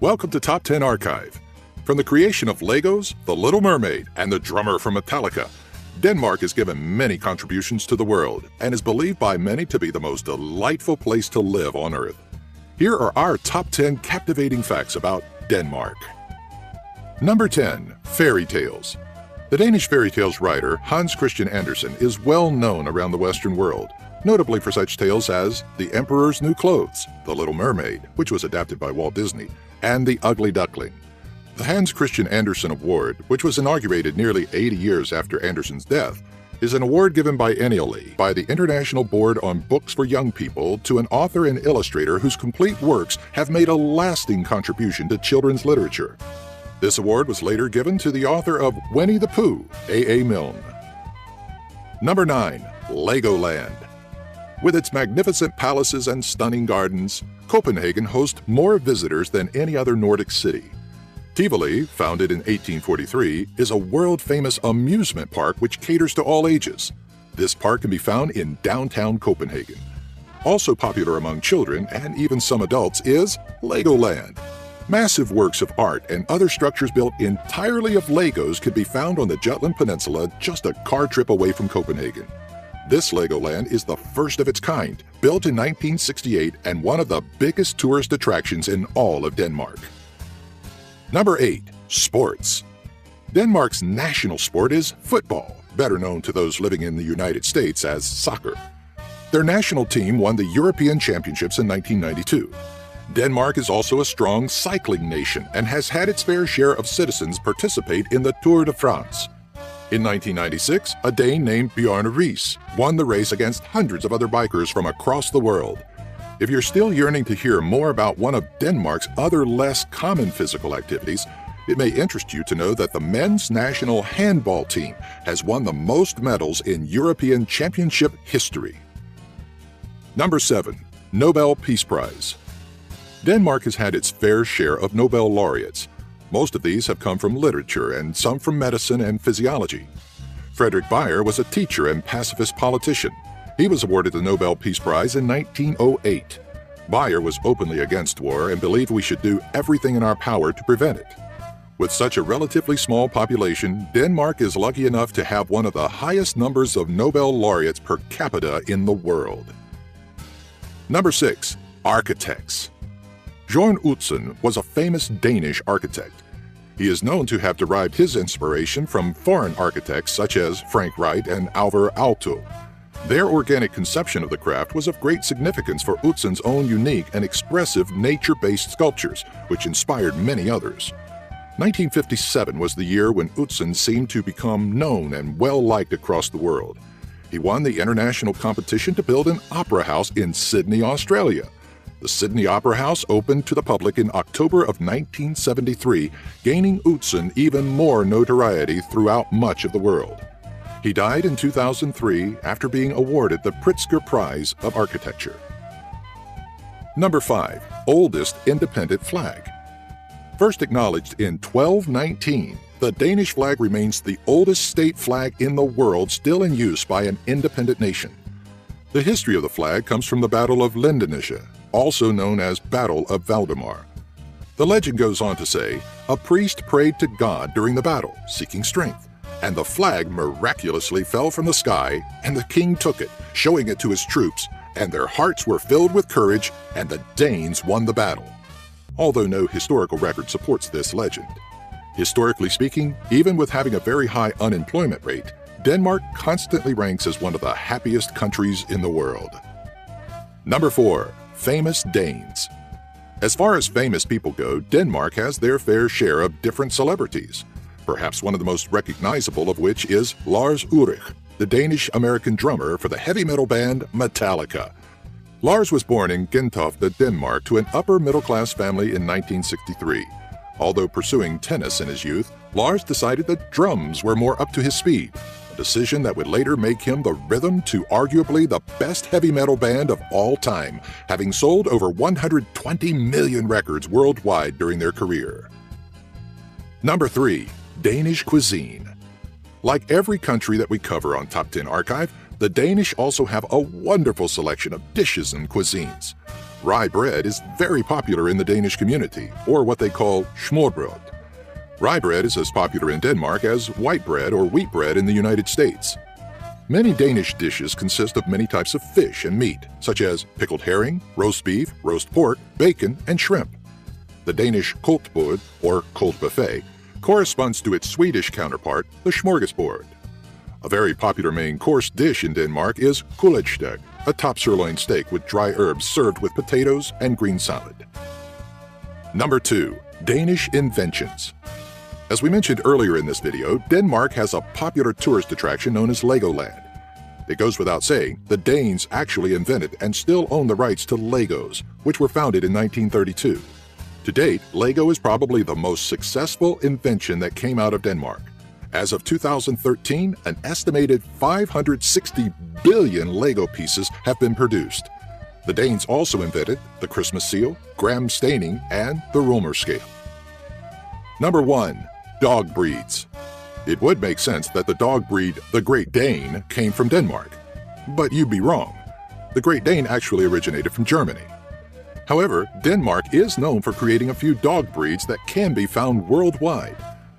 Welcome to Top 10 Archive. From the creation of Legos, The Little Mermaid, and the drummer from Metallica, Denmark has given many contributions to the world and is believed by many to be the most delightful place to live on Earth. Here are our top 10 captivating facts about Denmark. Number 10. Fairy tales. The Danish fairy tales writer Hans Christian Andersen is well known around the Western world, notably for such tales as The Emperor's New Clothes, The Little Mermaid, which was adapted by Walt Disney, and The Ugly Duckling. The Hans Christian Andersen Award, which was inaugurated nearly 80 years after Andersen's death, is an award given biennially by the International Board on Books for Young People to an author and illustrator whose complete works have made a lasting contribution to children's literature. This award was later given to the author of Winnie the Pooh, A.A. Milne. Number 9. Legoland. With its magnificent palaces and stunning gardens, Copenhagen hosts more visitors than any other Nordic city. Tivoli, founded in 1843, is a world-famous amusement park which caters to all ages. This park can be found in downtown Copenhagen. Also popular among children and even some adults is Legoland. Massive works of art and other structures built entirely of Legos can be found on the Jutland Peninsula just a car trip away from Copenhagen. This Legoland is the first of its kind, built in 1968 and one of the biggest tourist attractions in all of Denmark. Number 8. Sports. Denmark's national sport is football, better known to those living in the United States as soccer. Their national team won the European Championships in 1992. Denmark is also a strong cycling nation and has had its fair share of citizens participate in the Tour de France. In 1996, a Dane named Bjarne Riis won the race against hundreds of other bikers from across the world. If you're still yearning to hear more about one of Denmark's other less common physical activities, it may interest you to know that the men's national handball team has won the most medals in European Championship history. Number 7. Nobel Peace Prize. Denmark has had its fair share of Nobel laureates. Most of these have come from literature and some from medicine and physiology. Frederick Bayer was a teacher and pacifist politician. He was awarded the Nobel Peace Prize in 1908. Bayer was openly against war and believed we should do everything in our power to prevent it. With such a relatively small population, Denmark is lucky enough to have one of the highest numbers of Nobel laureates per capita in the world. Number 6. Architects. Bjørn Utzon was a famous Danish architect. He is known to have derived his inspiration from foreign architects such as Frank Wright and Alvar Aalto. Their organic conception of the craft was of great significance for Utzon's own unique and expressive nature-based sculptures, which inspired many others. 1957 was the year when Utzon seemed to become known and well-liked across the world. He won the international competition to build an opera house in Sydney, Australia. The Sydney Opera House opened to the public in October of 1973, gaining Utzon even more notoriety throughout much of the world. He died in 2003 after being awarded the Pritzker Prize of Architecture. Number 5. Oldest independent flag. First acknowledged in 1219, the Danish flag remains the oldest state flag in the world still in use by an independent nation. The history of the flag comes from the Battle of Lindenisse, also known as Battle of Valdemar. The legend goes on to say, a priest prayed to God during the battle, seeking strength, and the flag miraculously fell from the sky, and the king took it, showing it to his troops, and their hearts were filled with courage, and the Danes won the battle. Although no historical record supports this legend. Historically speaking, even with having a very high unemployment rate, Denmark constantly ranks as one of the happiest countries in the world. Number 4. Famous Danes. As far as famous people go, Denmark has their fair share of different celebrities. Perhaps one of the most recognizable of which is Lars Ulrich, the Danish-American drummer for the heavy metal band Metallica. Lars was born in Gentofte, Denmark, to an upper-middle-class family in 1963. Although pursuing tennis in his youth, Lars decided that drums were more up to his speed, a decision that would later make him the rhythm to arguably the best heavy metal band of all time, having sold over 120 million records worldwide during their career. Number 3. Danish cuisine. Like every country that we cover on Top 10 Archive, the Danish also have a wonderful selection of dishes and cuisines. Rye bread is very popular in the Danish community, or what they call smørbrød. Rye bread is as popular in Denmark as white bread or wheat bread in the United States. Many Danish dishes consist of many types of fish and meat, such as pickled herring, roast beef, roast pork, bacon, and shrimp. The Danish koldtbod, or cold buffet, corresponds to its Swedish counterpart, the smorgasbord. A very popular main course dish in Denmark is gulechtsteg, a top sirloin steak with dry herbs served with potatoes and green salad. Number 2. Danish inventions. As we mentioned earlier in this video, Denmark has a popular tourist attraction known as Legoland. It goes without saying, the Danes actually invented and still own the rights to Legos, which were founded in 1932. To date, Lego is probably the most successful invention that came out of Denmark. As of 2013, an estimated 560 billion Lego pieces have been produced. The Danes also invented the Christmas seal, gram staining, and the Romer scale. Number 1. Dog breeds. It would make sense that the dog breed, the Great Dane, came from Denmark. But you'd be wrong. The Great Dane actually originated from Germany. However, Denmark is known for creating a few dog breeds that can be found worldwide,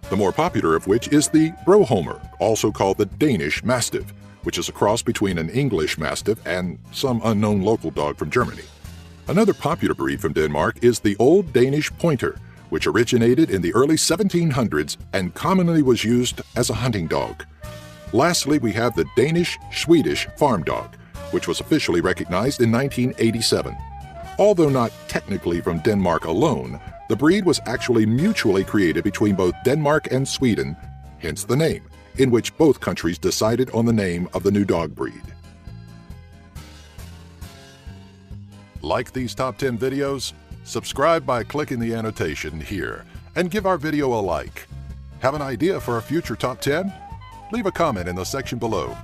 the more popular of which is the Brohomer, also called the Danish Mastiff, which is a cross between an English Mastiff and some unknown local dog from Germany. Another popular breed from Denmark is the Old Danish Pointer, which originated in the early 1700s and commonly was used as a hunting dog. Lastly, we have the Danish-Swedish Farm Dog, which was officially recognized in 1987. Although not technically from Denmark alone, the breed was actually mutually created between both Denmark and Sweden, hence the name, in which both countries decided on the name of the new dog breed. Like these top 10 videos? Subscribe by clicking the annotation here and give our video a like. Have an idea for a future top 10? Leave a comment in the section below.